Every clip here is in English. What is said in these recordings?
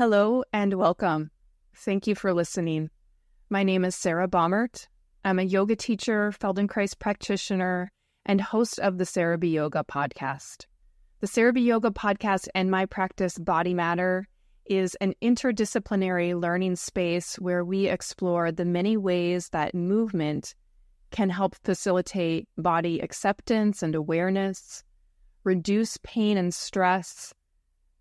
Hello and welcome. Thank you for listening. My name is Sarah Baumert. I'm a yoga teacher, Feldenkrais practitioner, and host of the Sarah B. Yoga podcast. The Sarah B. Yoga podcast and my practice, Body Matter, is an interdisciplinary learning space where we explore the many ways that movement can help facilitate body acceptance and awareness, reduce pain and stress,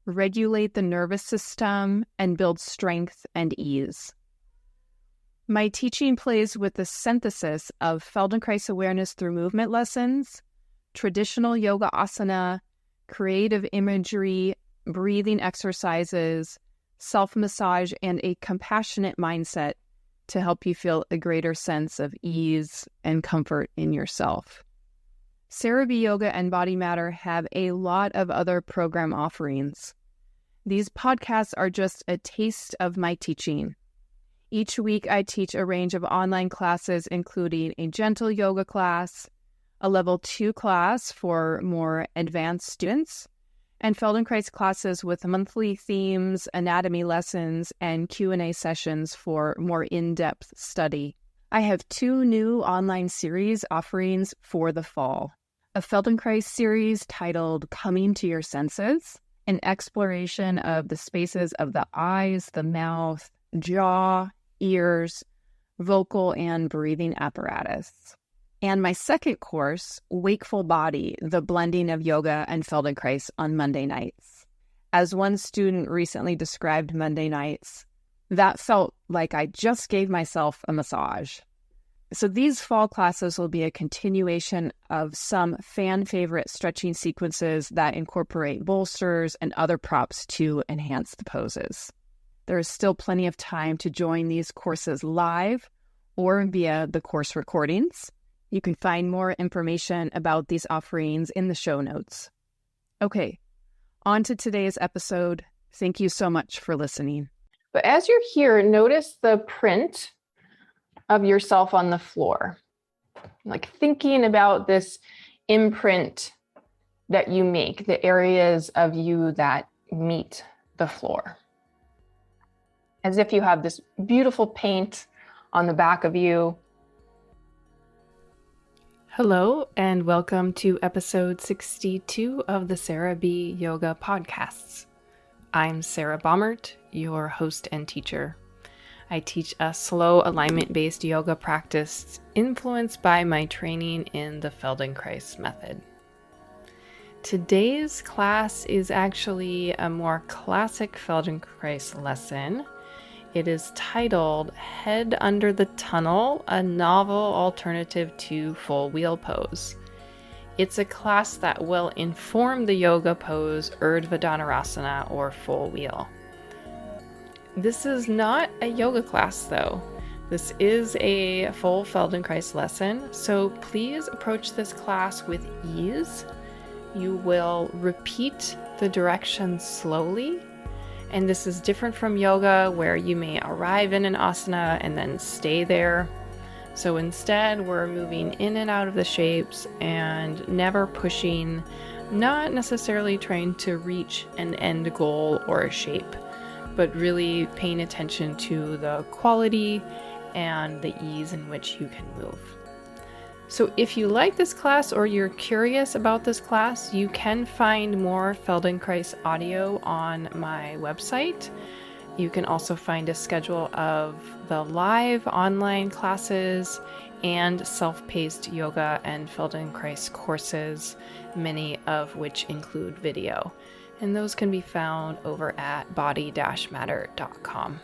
regulate the nervous system, and build strength and ease. My teaching plays with the synthesis of Feldenkrais awareness through movement lessons, traditional yoga asana, creative imagery, breathing exercises, self-massage, and a compassionate mindset to help you feel a greater sense of ease and comfort in yourself. Sarah B. Yoga and Body Matter have a lot of other program offerings. These podcasts are just a taste of my teaching. Each week I teach a range of online classes, including a gentle yoga class, a level 2 class for more advanced students, and Feldenkrais classes with monthly themes, anatomy lessons, and Q&A sessions for more in-depth study. I have 2 new online series offerings for the fall. A Feldenkrais series titled Coming to Your Senses, an exploration of the spaces of the eyes, the mouth, jaw, ears, vocal and breathing apparatus. And my second course, Wakeful Body, the blending of yoga and Feldenkrais on Monday nights. As one student recently described Monday nights, that felt like I just gave myself a massage. So these fall classes will be a continuation of some fan favorite stretching sequences that incorporate bolsters and other props to enhance the poses. There is still plenty of time to join these courses live or via the course recordings. You can find more information about these offerings in the show notes. Okay, on to today's episode. Thank you so much for listening. But as you're here, notice the print of yourself on the floor. Like thinking about this imprint that you make, the areas of you that meet the floor. As if you have this beautiful paint on the back of you. Hello, and welcome to episode 62 of the Sarah B. Yoga podcasts. I'm Sarah Baumert, your host and teacher. I teach a slow alignment-based yoga practice influenced by my training in the Feldenkrais method. Today's class is actually a more classic Feldenkrais lesson. It is titled Head Under the Tunnel, a novel alternative to full wheel pose. It's a class that will inform the yoga pose Urdhva Dhanurasana or full wheel. This is not a yoga class though. This is a full Feldenkrais lesson, so please approach this class with ease. You will repeat the directions slowly, and this is different from yoga where you may arrive in an asana and then stay there. So instead, we're moving in and out of the shapes and never pushing, not necessarily trying to reach an end goal or a shape, but really paying attention to the quality and the ease in which you can move. So if you like this class or you're curious about this class, you can find more Feldenkrais audio on my website. You can also find a schedule of the live online classes and self-paced yoga and Feldenkrais courses, many of which include video. And those can be found over at body-matter.com.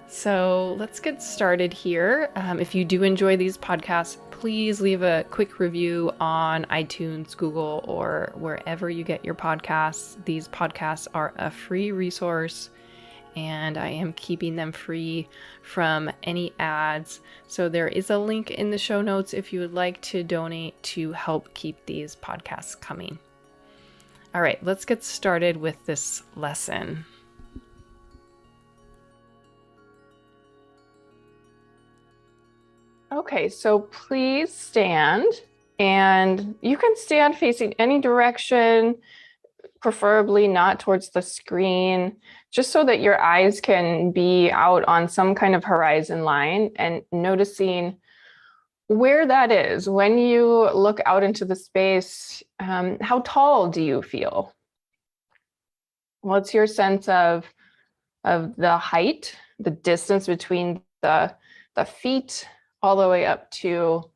So let's get started here. If you do enjoy these podcasts, please leave a quick review on iTunes, Google, or wherever you get your podcasts. These podcasts are a free resource, and I am keeping them free from any ads. So there is a link in the show notes if you would like to donate to help keep these podcasts coming. All right, let's get started with this lesson. Okay, so please stand, and you can stand facing any direction. preferably not towards the screen, just so that your eyes can be out on some kind of horizon line, and noticing where that is. When you look out into the space, how tall do you feel? What's your sense of the height, the distance between the feet all the way up to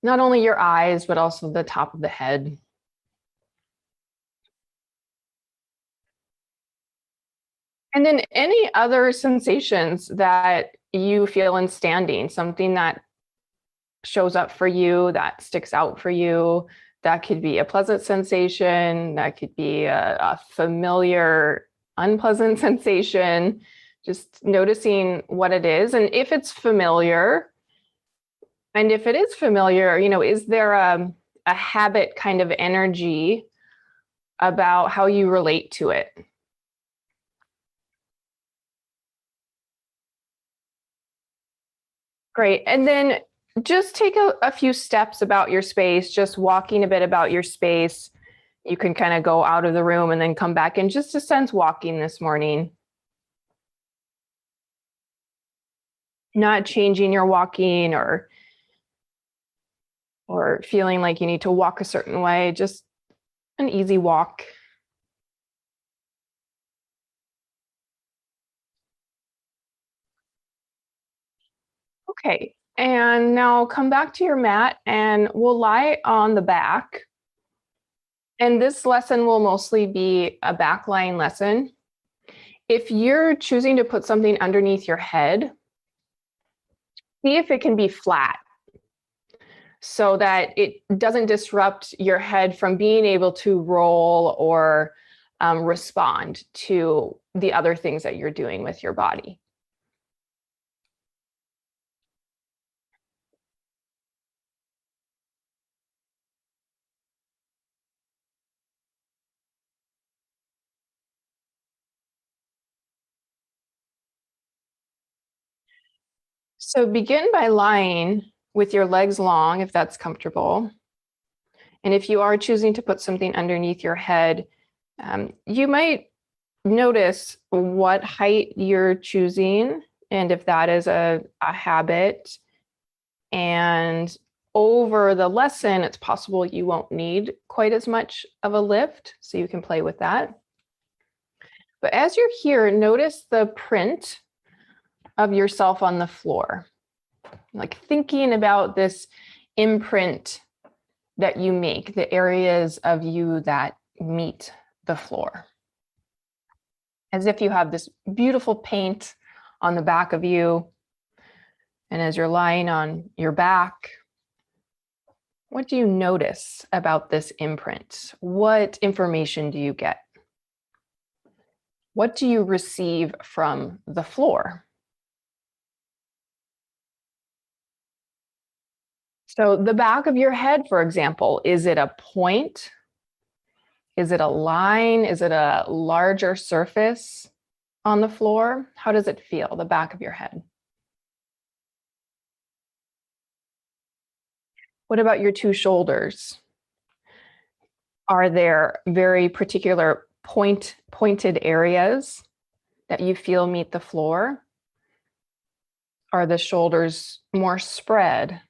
not only your eyes, but also the top of the head? And then any other sensations that you feel in standing, something that shows up for you, that sticks out for you. That could be a pleasant sensation, that could be a familiar, unpleasant sensation. Just noticing what it is. And if it's familiar, and if it is familiar, is there a habit kind of energy about how you relate to it? Great. And then just take a few steps about your space, just walking a bit about your space. You can kind of go out of the room and then come back in, just a sense walking this morning. Not changing your walking or feeling like you need to walk a certain way, just an easy walk. Okay, and now come back to your mat and we'll lie on the back. And this lesson will mostly be a back lying lesson. If you're choosing to put something underneath your head, see if it can be flat so that it doesn't disrupt your head from being able to roll or respond to the other things that you're doing with your body. So begin by lying with your legs long, if that's comfortable. And if you are choosing to put something underneath your head, you might notice what height you're choosing, and if that is a habit. And over the lesson, it's possible you won't need quite as much of a lift, so you can play with that. But as you're here, notice the print of yourself on the floor, like thinking about this imprint that you make, the areas of you that meet the floor. As if you have this beautiful paint on the back of you. And as you're lying on your back, what do you notice about this imprint? What information do you get? What do you receive from the floor? So the back of your head, for example, is it a point? Is it a line? Is it a larger surface on the floor? How does it feel, the back of your head? What about your two shoulders? Are there very particular pointed areas that you feel meet the floor? Are the shoulders more spread?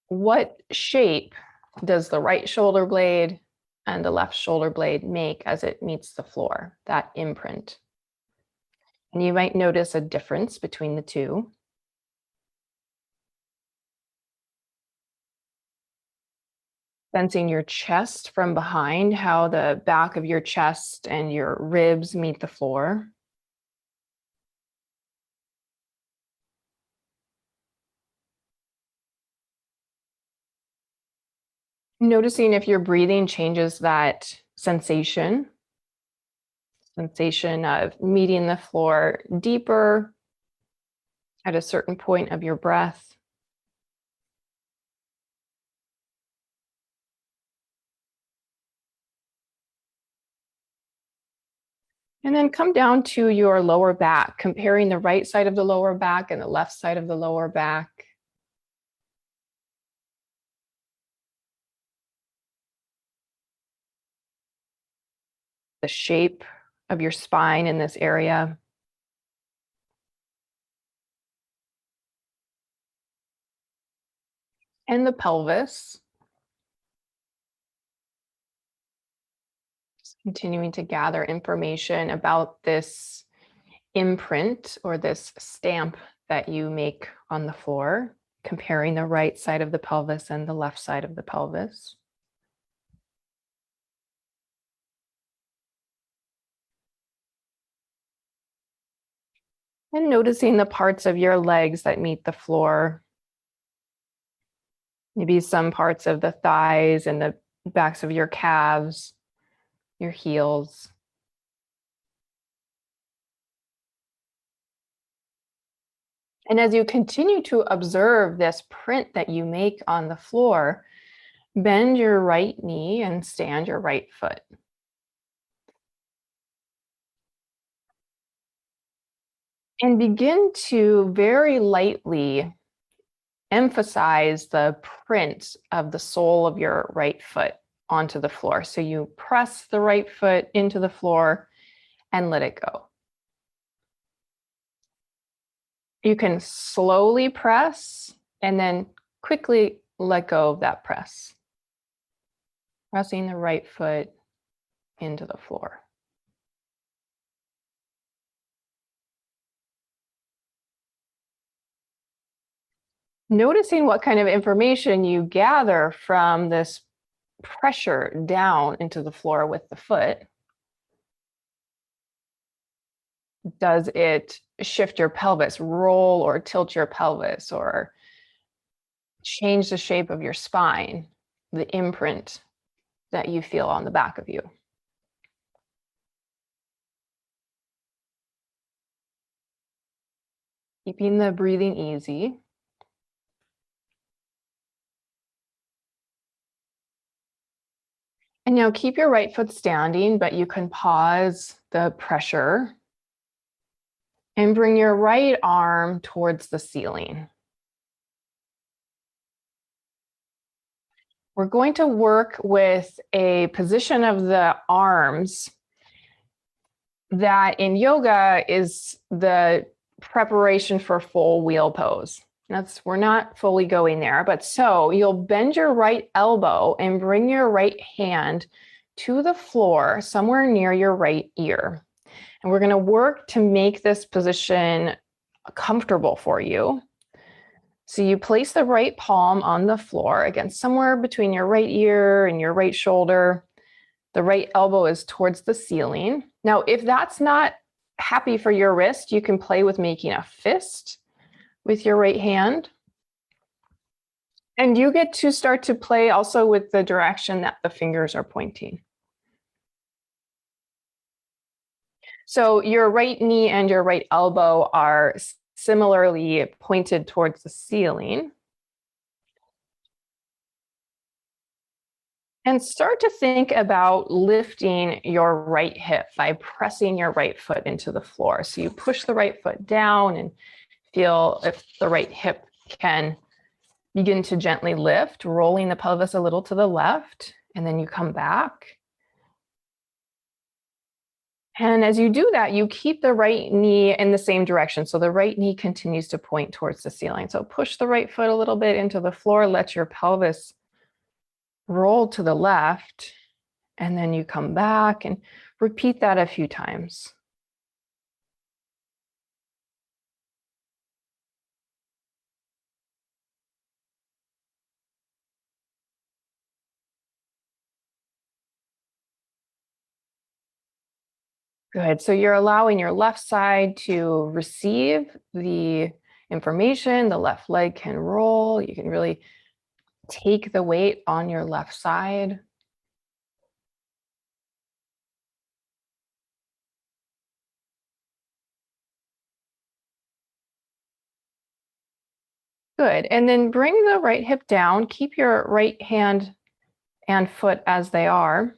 What shape does the right shoulder blade and the left shoulder blade make as it meets the floor, that imprint? And you might notice a difference between the two. Sensing your chest from behind, how the back of your chest and your ribs meet the floor. Noticing if your breathing changes that sensation of meeting the floor deeper at a certain point of your breath. And then come down to your lower back, comparing the right side of the lower back and the left side of the lower back. the shape of your spine in this area. And the pelvis. Just continuing to gather information about this imprint or this stamp that you make on the floor, comparing the right side of the pelvis and the left side of the pelvis. And noticing the parts of your legs that meet the floor. Maybe some parts of the thighs and the backs of your calves, your heels. And as you continue to observe this print that you make on the floor, bend your right knee and stand your right foot. And begin to very lightly emphasize the print of the sole of your right foot onto the floor. So you press the right foot into the floor and let it go. You can slowly press and then quickly let go of that press. Pressing the right foot into the floor. Noticing what kind of information you gather from this pressure down into the floor with the foot. Does it shift your pelvis, roll or tilt your pelvis, or change the shape of your spine, the imprint that you feel on the back of you? Keeping the breathing easy. And now keep your right foot standing, but you can pause the pressure and bring your right arm towards the ceiling. We're going to work with a position of the arms that in yoga is the preparation for full wheel pose. We're not fully going there, but so you'll bend your right elbow and bring your right hand to the floor somewhere near your right ear. And we're going to work to make this position comfortable for you. So you place the right palm on the floor, again, somewhere between your right ear and your right shoulder. The right elbow is towards the ceiling. Now, if that's not happy for your wrist, you can play with making a fist with your right hand. And you get to start to play also with the direction that the fingers are pointing. So your right knee and your right elbow are similarly pointed towards the ceiling. And start to think about lifting your right hip by pressing your right foot into the floor. So you push the right foot down and feel if the right hip can begin to gently lift, rolling the pelvis a little to the left, and then you come back. And as you do that, you keep the right knee in the same direction. So the right knee continues to point towards the ceiling. So push the right foot a little bit into the floor, let your pelvis roll to the left, and then you come back and repeat that a few times. Good. So you're allowing your left side to receive the information. The left leg can roll. You can really take the weight on your left side. Good. And then bring the right hip down. Keep your right hand and foot as they are.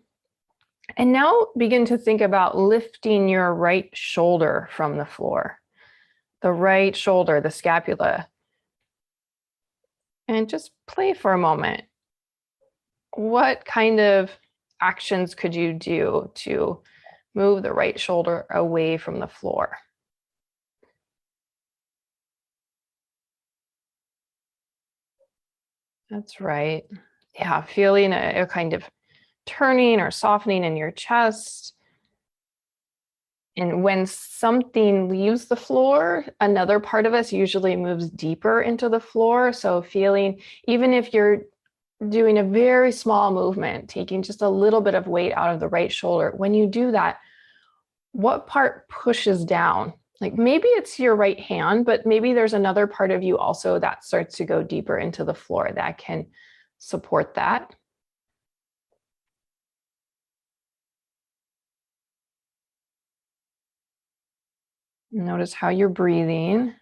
And now begin to think about lifting your right shoulder from the floor. The right shoulder, the scapula. And just play for a moment. What kind of actions could you do to move the right shoulder away from the floor. That's right. Yeah, feeling a kind of turning or softening in your chest. And when something leaves the floor, another part of us usually moves deeper into the floor. So feeling, even if you're doing a very small movement, taking just a little bit of weight out of the right shoulder, when you do that, what part pushes down? Like maybe it's your right hand, but maybe there's another part of you also that starts to go deeper into the floor that can support that. Notice how you're breathing.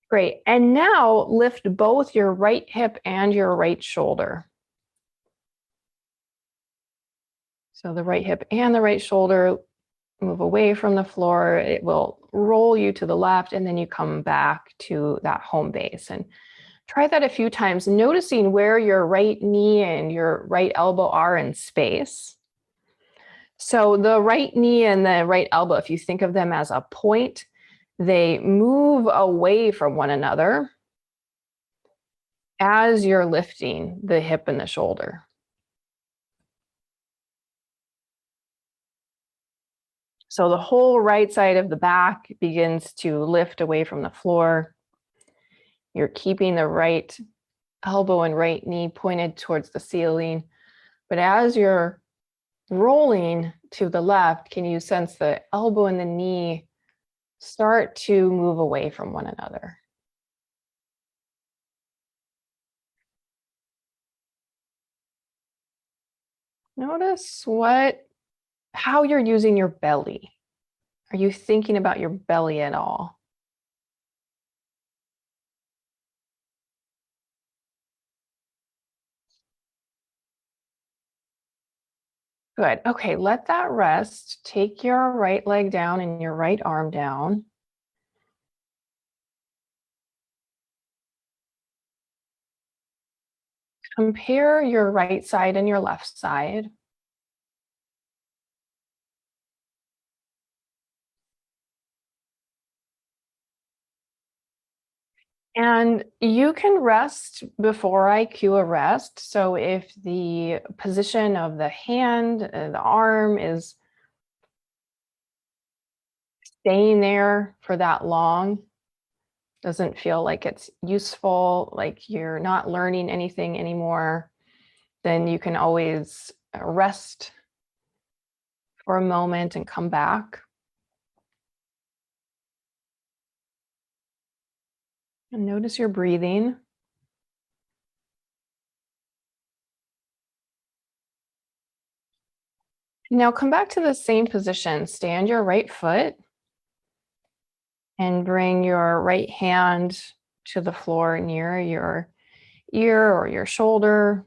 Great. And now lift both your right hip and your right shoulder. So the right hip and the right shoulder move away from the floor. It will roll you to the left, and then you come back to that home base. And try that a few times, noticing where your right knee and your right elbow are in space. So the right knee and the right elbow, if you think of them as a point, they move away from one another as you're lifting the hip and the shoulder. So the whole right side of the back begins to lift away from the floor. You're keeping the right elbow and right knee pointed towards the ceiling. But as you're rolling to the left, can you sense the elbow and the knee start to move away from one another? Notice how you're using your belly. Are you thinking about your belly at all? Good. Okay, let that rest. Take your right leg down and your right arm down. Compare your right side and your left side. And you can rest before I cue a rest. So if the position of the hand, the arm is staying there for that long, doesn't feel like it's useful, like you're not learning anything anymore, then you can always rest for a moment and come back. And notice your breathing. Now come back to the same position. Stand your right foot and bring your right hand to the floor near your ear or your shoulder.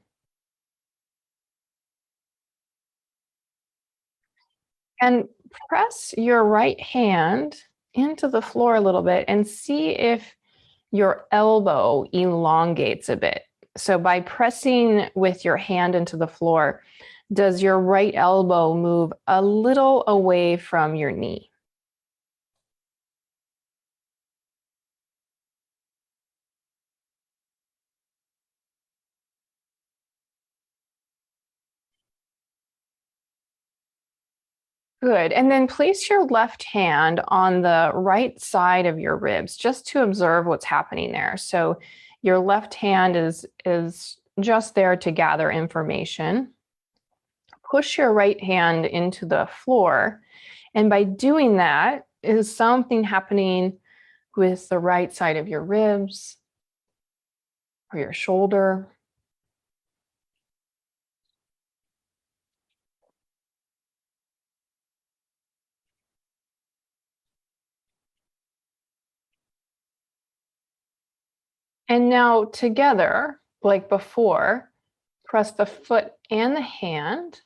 And press your right hand into the floor a little bit and see if your elbow elongates a bit. So by pressing with your hand into the floor, does your right elbow move a little away from your knee? Good. And then place your left hand on the right side of your ribs just to observe what's happening there. So your left hand is just there to gather information. Push your right hand into the floor. And by doing that, is something happening with the right side of your ribs or your shoulder? And now together, like before, press the foot and the hand,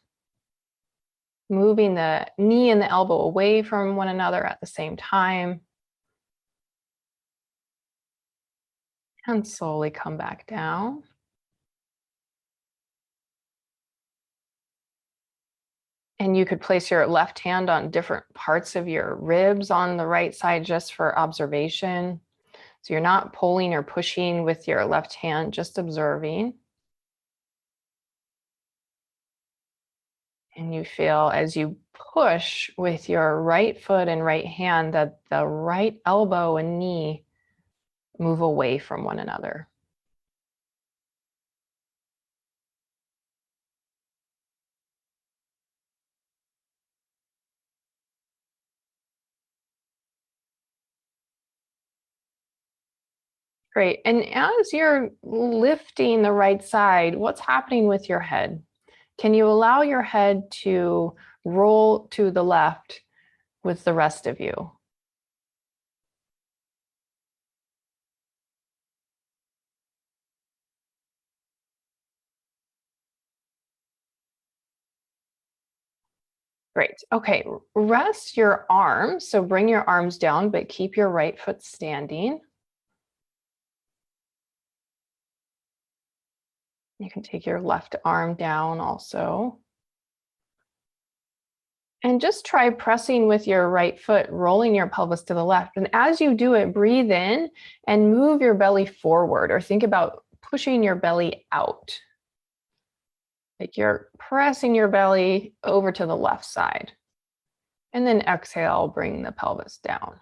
moving the knee and the elbow away from one another at the same time. And slowly come back down. And you could place your left hand on different parts of your ribs on the right side just for observation. So you're not pulling or pushing with your left hand, just observing. And you feel as you push with your right foot and right hand that the right elbow and knee move away from one another. Great. And as you're lifting the right side, what's happening with your head? Can you allow your head to roll to the left with the rest of you? Great. Okay. Rest your arms. So bring your arms down, but keep your right foot standing. You can take your left arm down also. And just try pressing with your right foot, rolling your pelvis to the left. And as you do it, breathe in and move your belly forward, or think about pushing your belly out. Like you're pressing your belly over to the left side. And then exhale, bring the pelvis down.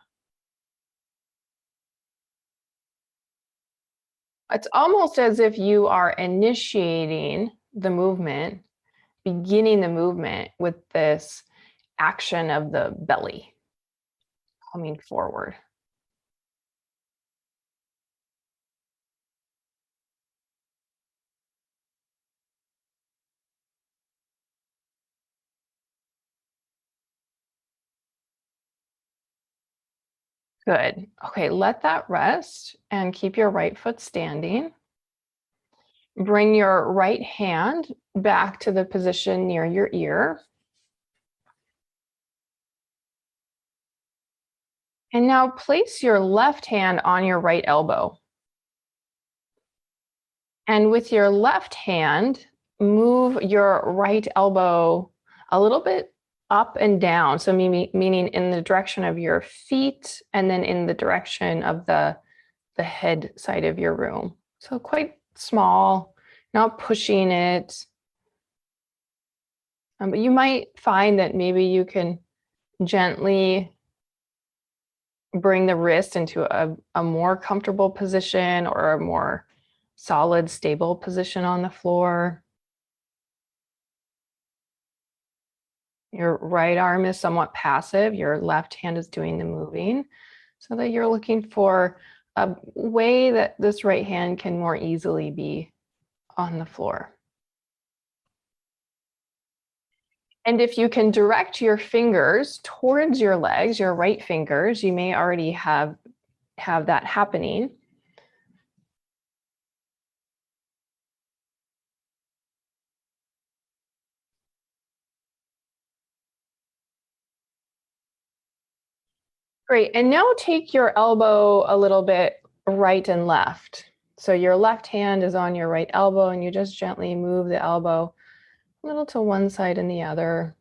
It's almost as if you are initiating the movement, beginning the movement with this action of the belly coming forward. Good. Okay, let that rest and keep your right foot standing. Bring your right hand back to the position near your ear. And now place your left hand on your right elbow. And with your left hand, move your right elbow a little bit up and down. So meaning in the direction of your feet and then in the direction of the head side of your room. So quite small, not pushing it. But you might find that maybe you can gently bring the wrist into a more comfortable position or a more solid, stable position on the floor. Your right arm is somewhat passive. Your left hand is doing the moving, so that you're looking for a way that this right hand can more easily be on the floor. And if you can direct your fingers towards your legs, your right fingers, you may already have that happening. Great. And now take your elbow a little bit right and left. So your left hand is on your right elbow, and you just gently move the elbow a little to one side and the other.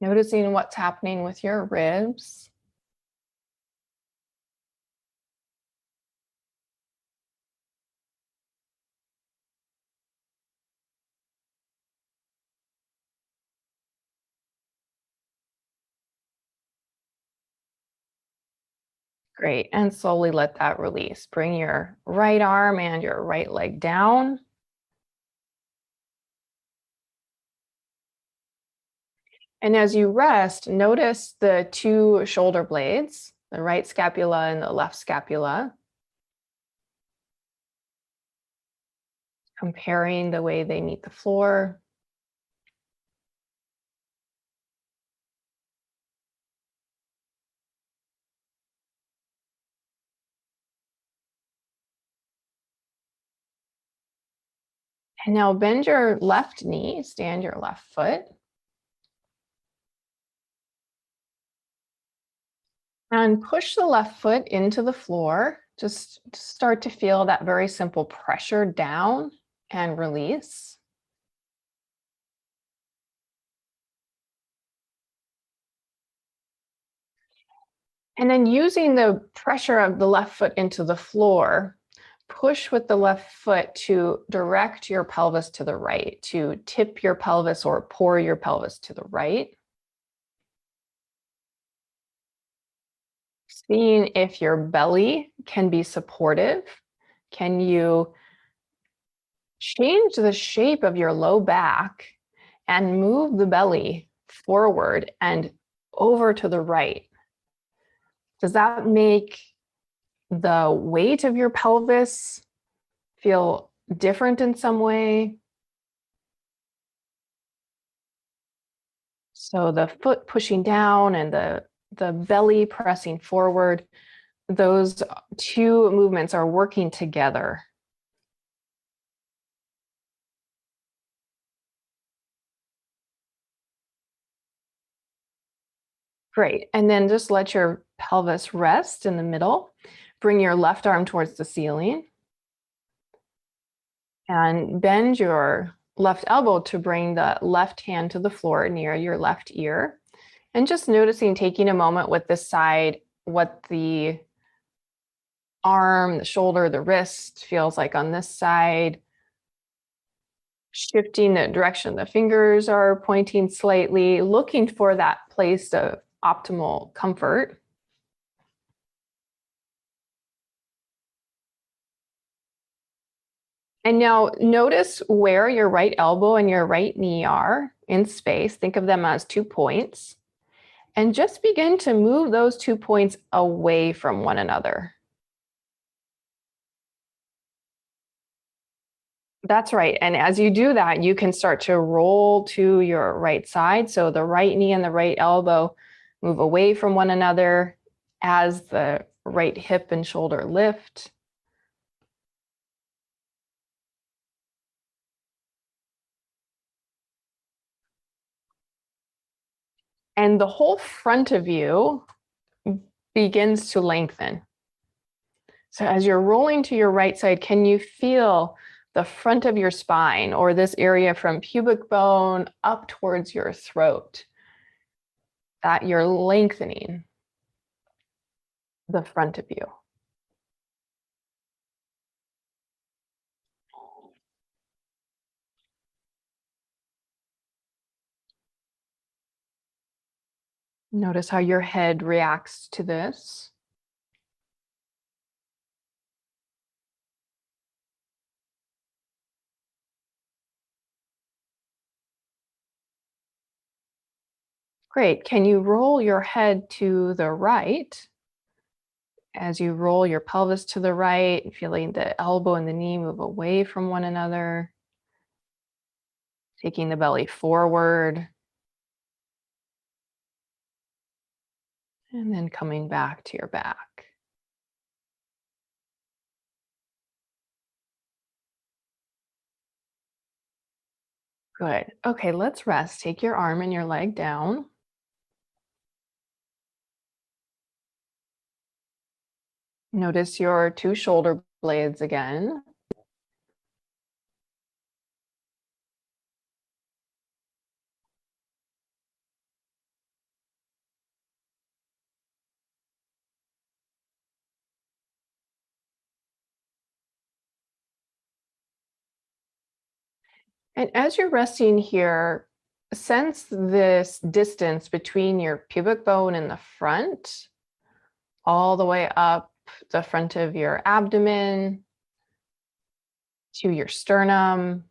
Noticing what's happening with your ribs. Great. And slowly let that release. Bring your right arm and your right leg down. And as you rest, notice the two shoulder blades, the right scapula and the left scapula. Comparing the way they meet the floor. And now bend your left knee, stand your left foot. And push the left foot into the floor. Just start to feel that very simple pressure down and release. And then using the pressure of the left foot into the floor, push with the left foot to direct your pelvis to the right, to tip your pelvis or pour your pelvis to the right. Seeing if your belly can be supportive. Can you change the shape of your low back and move the belly forward and over to the right? Does that make the weight of your pelvis feel different in some way? So the foot pushing down and the belly pressing forward, those two movements are working together. Great. And then just let your pelvis rest in the middle. Bring your left arm towards the ceiling. And bend your left elbow to bring the left hand to the floor near your left ear. And just noticing, taking a moment with this side, what the arm, the shoulder, the wrist feels like on this side. Shifting the direction the fingers are pointing slightly, looking for that place of optimal comfort. And now notice where your right elbow and your right knee are in space. Think of them as 2 points. And just begin to move those 2 points away from one another. That's right. And as you do that, you can start to roll to your right side. So the right knee and the right elbow move away from one another as the right hip and shoulder lift. And the whole front of you begins to lengthen. So as you're rolling to your right side, can you feel the front of your spine, or this area from pubic bone up towards your throat, that you're lengthening the front of you? Notice how your head reacts to this. Great. Can you roll your head to the right? As you roll your pelvis to the right, feeling the elbow and the knee move away from one another, taking the belly forward, and then coming back to your back. Good. Okay, let's rest. Take your arm and your leg down. Notice your 2 shoulder blades again. And as you're resting here, sense this distance between your pubic bone and the front, all the way up the front of your abdomen, to your sternum,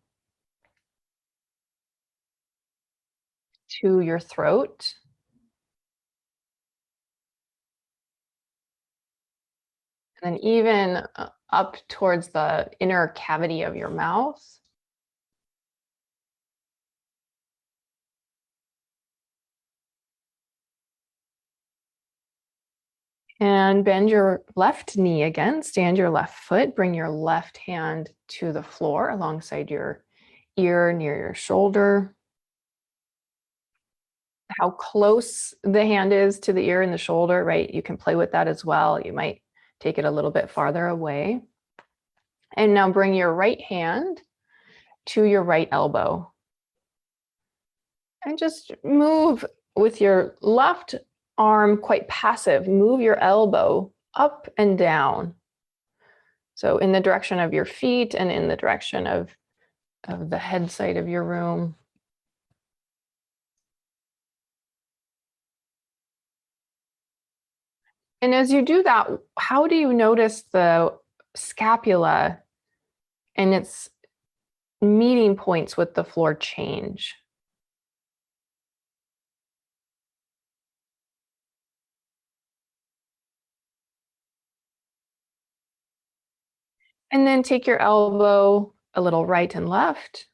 to your throat. And then even up towards the inner cavity of your mouth. And bend your left knee again, stand your left foot, bring your left hand to the floor alongside your ear near your shoulder. How close the hand is to the ear and the shoulder, right? You can play with that as well. You might take it a little bit farther away. And now bring your right hand to your right elbow. And just move with your left arm, quite passive. Move your elbow up and down. So in the direction of your feet and in the direction of the head side of your room. And as you do that, how do you notice the scapula and its meeting points with the floor change? And then take your elbow a little right and left.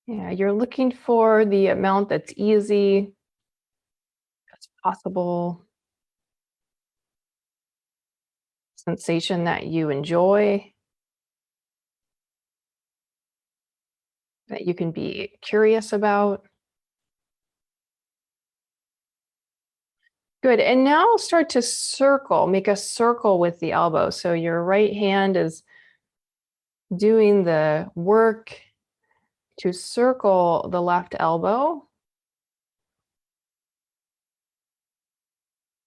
Yeah, you're looking for the amount that's easy, that's possible, sensation that you enjoy, that you can be curious about. Good, and now start to circle, make a circle with the elbow. So your right hand is doing the work to circle the left elbow.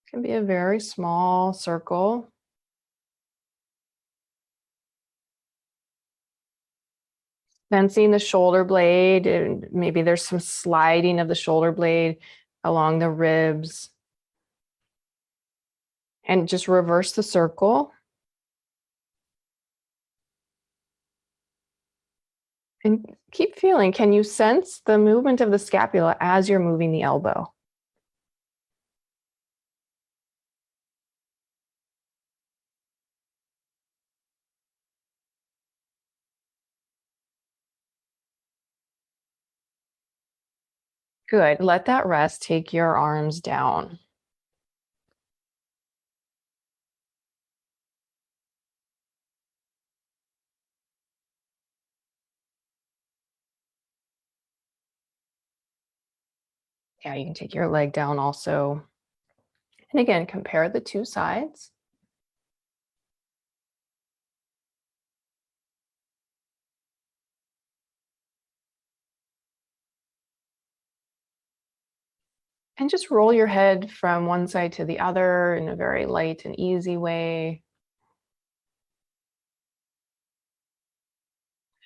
It can be a very small circle. Sensing the shoulder blade, and maybe there's some sliding of the shoulder blade along the ribs. And just reverse the circle. And keep feeling. Can you sense the movement of the scapula as you're moving the elbow? Good. Let that rest. Take your arms down. Yeah, you can take your leg down also. And again, compare the two sides. And just roll your head from one side to the other in a very light and easy way.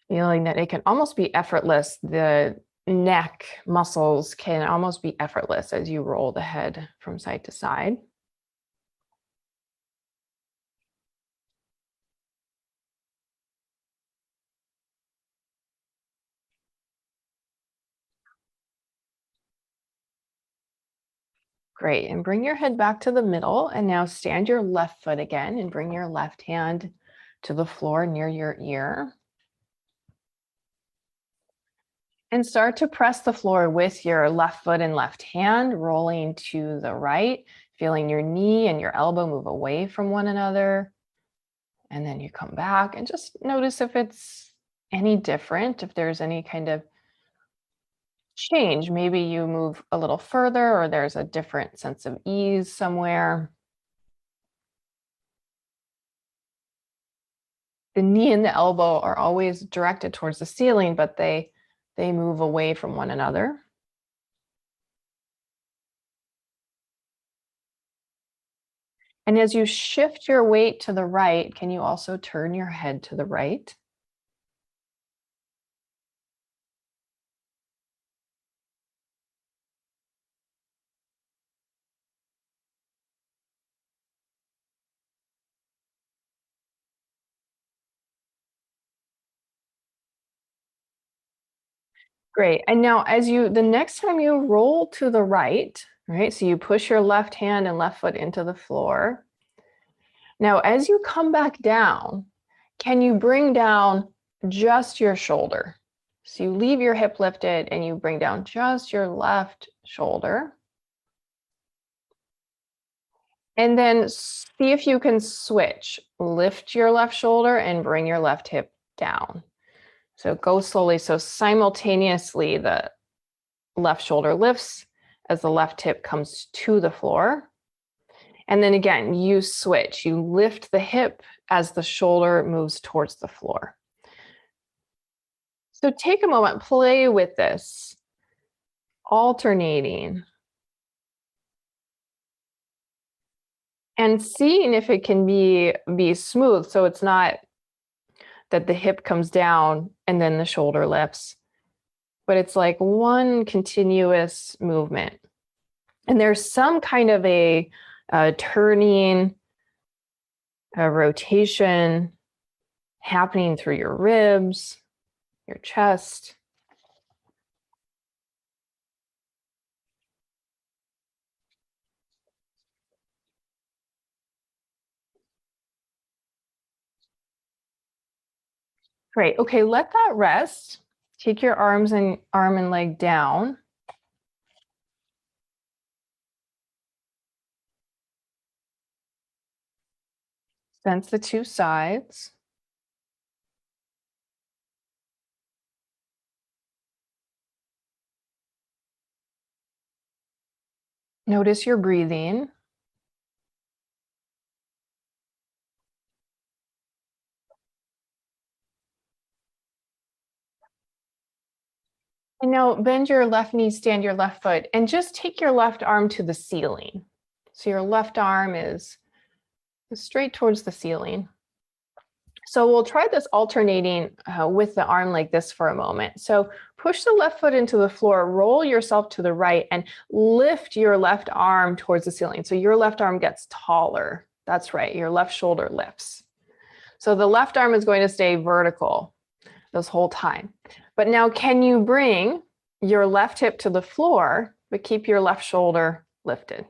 Feeling that it can almost be effortless. The neck muscles can almost be effortless as you roll the head from side to side. Great, and bring your head back to the middle, and now stand your left foot again and bring your left hand to the floor near your ear. And start to press the floor with your left foot and left hand, rolling to the right, feeling your knee and your elbow move away from one another. And then you come back and just notice if it's any different, if there's any kind of change. Maybe you move a little further or there's a different sense of ease somewhere. The knee and the elbow are always directed towards the ceiling, but they move away from one another. And as you shift your weight to the right, can you also turn your head to the right? Great. And now the next time you roll to the right, so you push your left hand and left foot into the floor. Now, as you come back down, can you bring down just your shoulder? So you leave your hip lifted and you bring down just your left shoulder. And then see if you can switch. Lift your left shoulder and bring your left hip down. So go slowly. So simultaneously, the left shoulder lifts as the left hip comes to the floor. And then again, you switch. You lift the hip as the shoulder moves towards the floor. So take a moment, play with this, alternating. And seeing if it can be smooth, so it's not that the hip comes down and then the shoulder lifts, but it's like one continuous movement. And there's some kind of a turning, a rotation happening through your ribs, your chest. Great. Okay, let that rest. Take your arm and leg down. Sense the two sides. Notice your breathing. And now bend your left knee, stand your left foot, and just take your left arm to the ceiling. So your left arm is straight towards the ceiling. So we'll try this alternating with the arm like this for a moment. So push the left foot into the floor, roll yourself to the right, and lift your left arm towards the ceiling. So your left arm gets taller. That's right, your left shoulder lifts. So the left arm is going to stay vertical this whole time. But now can you bring your left hip to the floor, but keep your left shoulder lifted?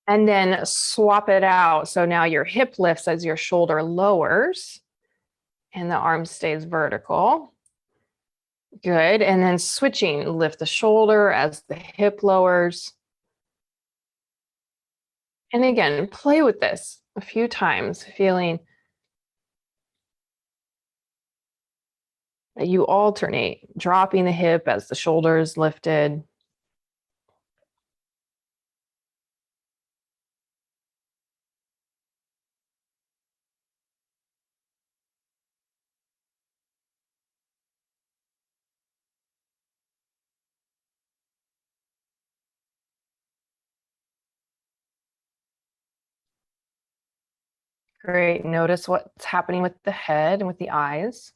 And then swap it out. So now your hip lifts as your shoulder lowers and the arm stays vertical. Good. And then switching, lift the shoulder as the hip lowers. And again, play with this a few times, feeling that you alternate, dropping the hip as the shoulder is lifted. Great. Notice what's happening with the head and with the eyes.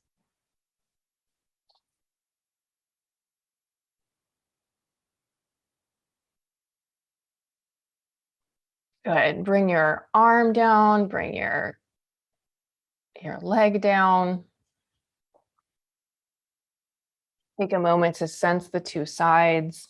Good. Bring your arm down, bring your leg down. Take a moment to sense the two sides.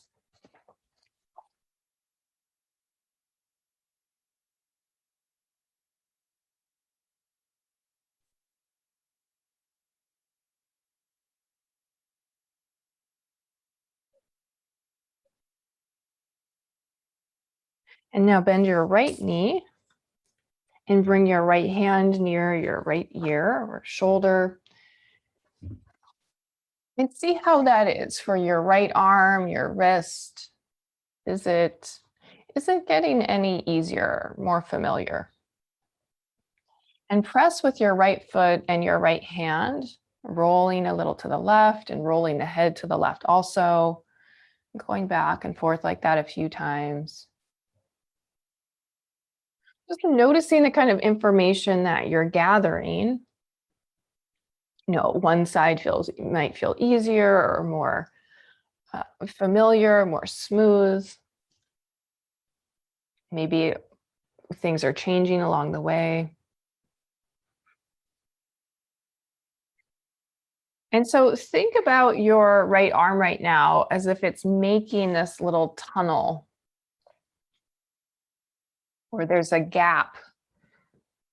And now bend your right knee and bring your right hand near your right ear or shoulder. And see how that is for your right arm, your wrist. Is it getting any easier, more familiar? And press with your right foot and your right hand, rolling a little to the left and rolling the head to the left also, going back and forth like that a few times. Just noticing the kind of information that you're gathering. You know, one side might feel easier or more familiar, more smooth. Maybe things are changing along the way. And so think about your right arm right now as if it's making this little tunnel where there's a gap,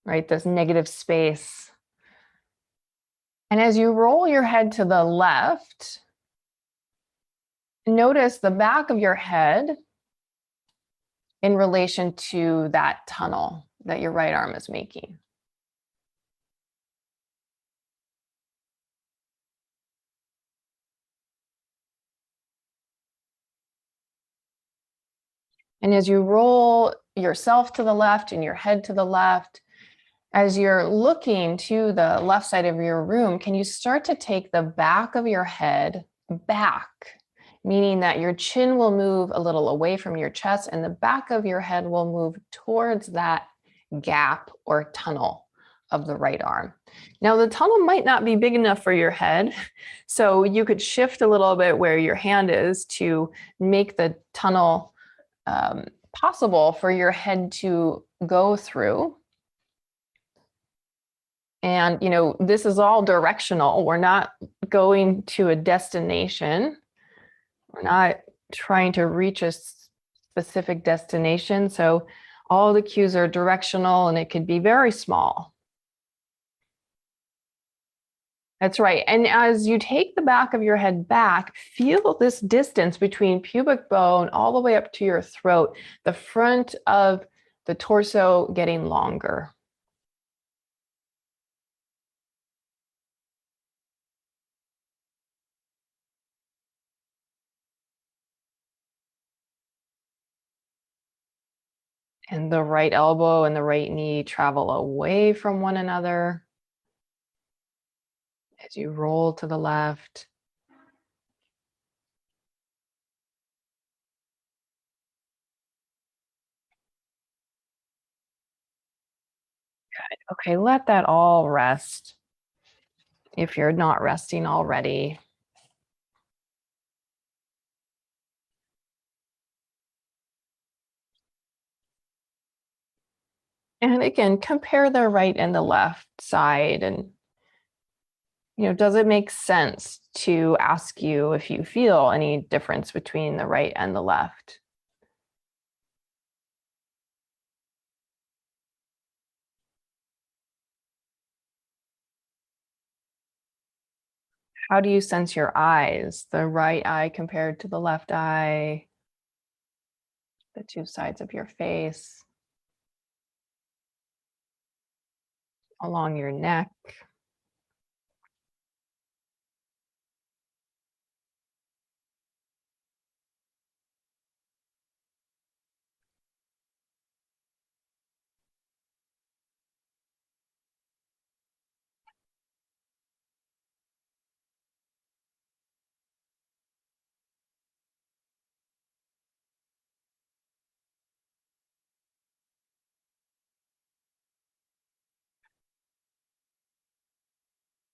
right? This negative space. And as you roll your head to the left, notice the back of your head in relation to that tunnel that your right arm is making. And as you roll yourself to the left and your head to the left, as you're looking to the left side of your room, can you start to take the back of your head back, meaning that your chin will move a little away from your chest and the back of your head will move towards that gap or tunnel of the right arm. Now, the tunnel might not be big enough for your head, so you could shift a little bit where your hand is to make the tunnel possible for your head to go through. And, this is all directional. We're not going to a destination. We're not trying to reach a specific destination. So all the cues are directional and it could be very small. That's right. And as you take the back of your head back, feel this distance between pubic bone all the way up to your throat, the front of the torso getting longer. And the right elbow and the right knee travel away from one another as you roll to the left. Good. Okay, let that all rest if you're not resting already. And again, compare the right and the left side. And, does it make sense to ask you if you feel any difference between the right and the left? How do you sense your eyes? The right eye compared to the left eye, the two sides of your face, along your neck.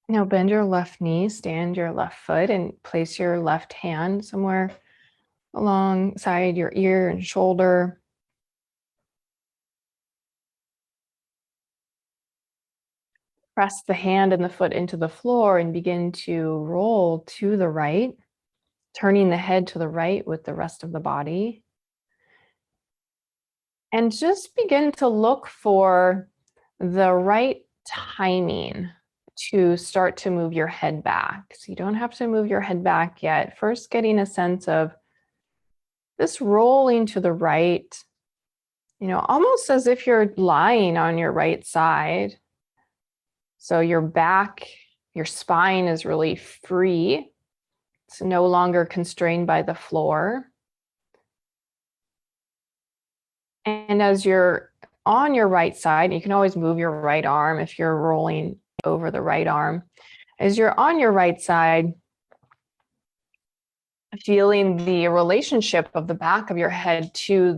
Now bend your left knee, stand your left foot, and place your left hand somewhere alongside your ear and shoulder. Press the hand and the foot into the floor and begin to roll to the right, turning the head to the right with the rest of the body. And just begin to look for the right timing to start to move your head back. So you don't have to move your head back yet. First, getting a sense of this rolling to the right, almost as if you're lying on your right side. So your back, your spine is really free. It's no longer constrained by the floor. And as you're on your right side, you can always move your right arm if you're rolling over the right arm. As you're on your right side, feeling the relationship of the back of your head to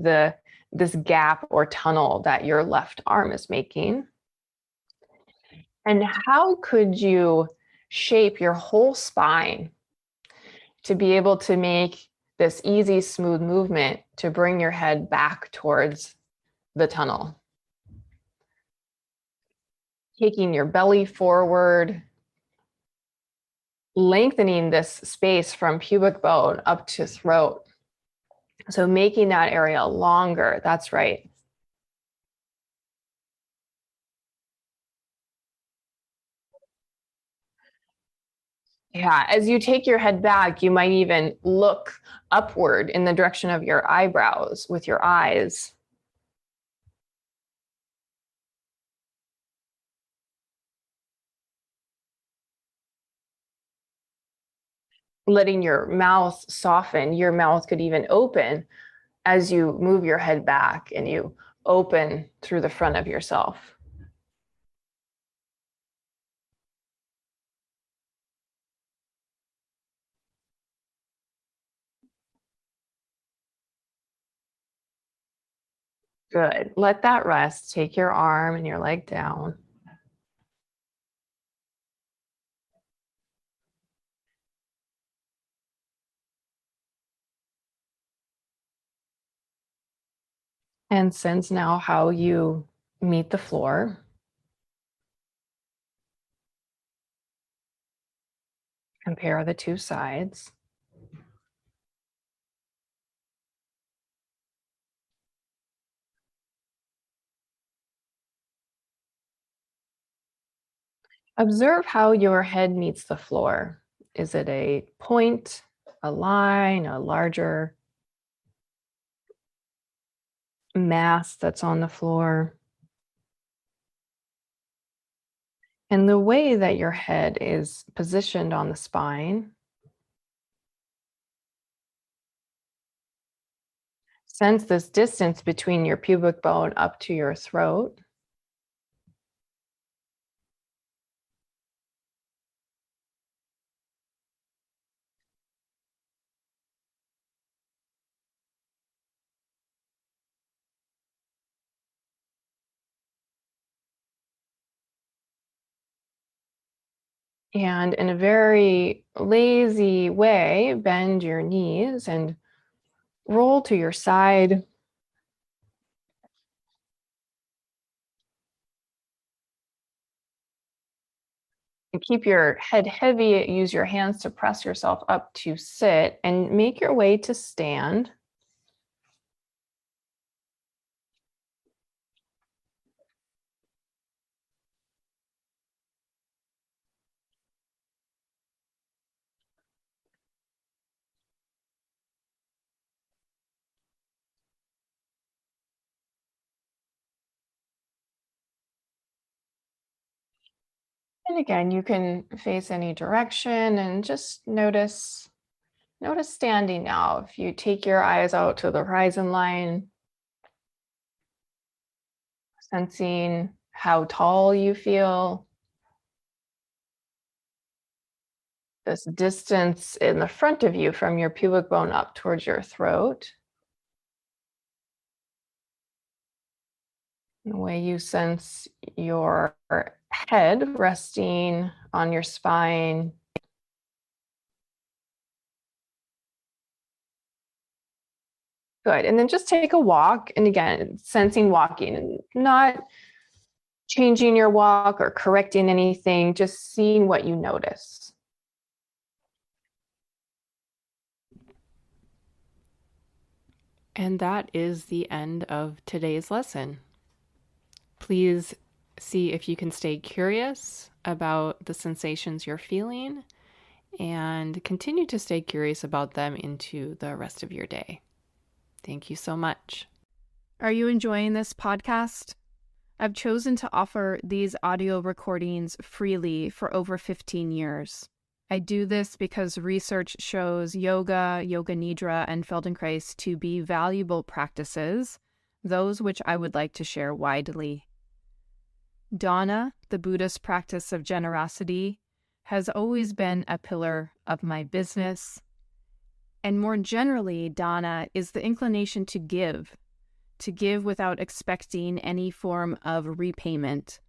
this gap or tunnel that your left arm is making. And how could you shape your whole spine to be able to make this easy, smooth movement to bring your head back towards the tunnel? Taking your belly forward, lengthening this space from pubic bone up to throat. So making that area longer, that's right. Yeah, as you take your head back, you might even look upward in the direction of your eyebrows with your eyes. Letting your mouth soften, your mouth could even open as you move your head back and you open through the front of yourself. Good. Let that rest. Take your arm and your leg down. And sense now how you meet the floor. Compare the two sides. Observe how your head meets the floor. Is it a point, a line, a larger mass that's on the floor? And the way that your head is positioned on the spine. Sense this distance between your pubic bone up to your throat. And in a very lazy way, bend your knees and roll to your side. And keep your head heavy. Use your hands to press yourself up to sit and make your way to stand. And again, you can face any direction and just notice standing now. If you take your eyes out to the horizon line, sensing how tall you feel, this distance in the front of you from your pubic bone up towards your throat. The way you sense your head resting on your spine. Good. And then just take a walk. And again, sensing walking and not changing your walk or correcting anything, just seeing what you notice. And that is the end of today's lesson. Please see if you can stay curious about the sensations you're feeling and continue to stay curious about them into the rest of your day. Thank you so much. Are you enjoying this podcast? I've chosen to offer these audio recordings freely for over 15 years. I do this because research shows yoga, yoga nidra, and Feldenkrais to be valuable practices, those which I would like to share widely. Dana, the Buddhist practice of generosity, has always been a pillar of my business. And more generally, Dana is the inclination to give without expecting any form of repayment.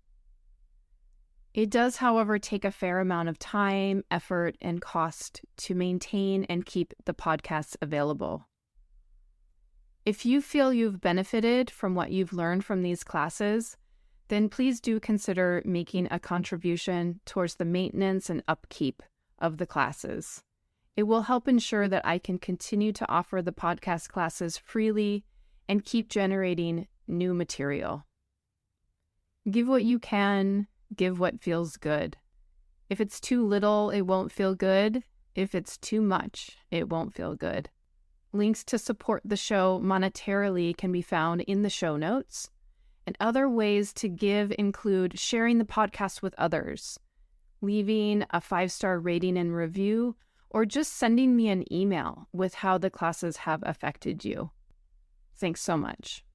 It does, however, take a fair amount of time, effort, and cost to maintain and keep the podcasts available. If you feel you've benefited from what you've learned from these classes, then please do consider making a contribution towards the maintenance and upkeep of the classes. It will help ensure that I can continue to offer the podcast classes freely and keep generating new material. Give what you can. Give what feels good. If it's too little, it won't feel good. If it's too much, it won't feel good. Links to support the show monetarily can be found in the show notes. And other ways to give include sharing the podcast with others, leaving a 5-star rating and review, or just sending me an email with how the classes have affected you. Thanks so much.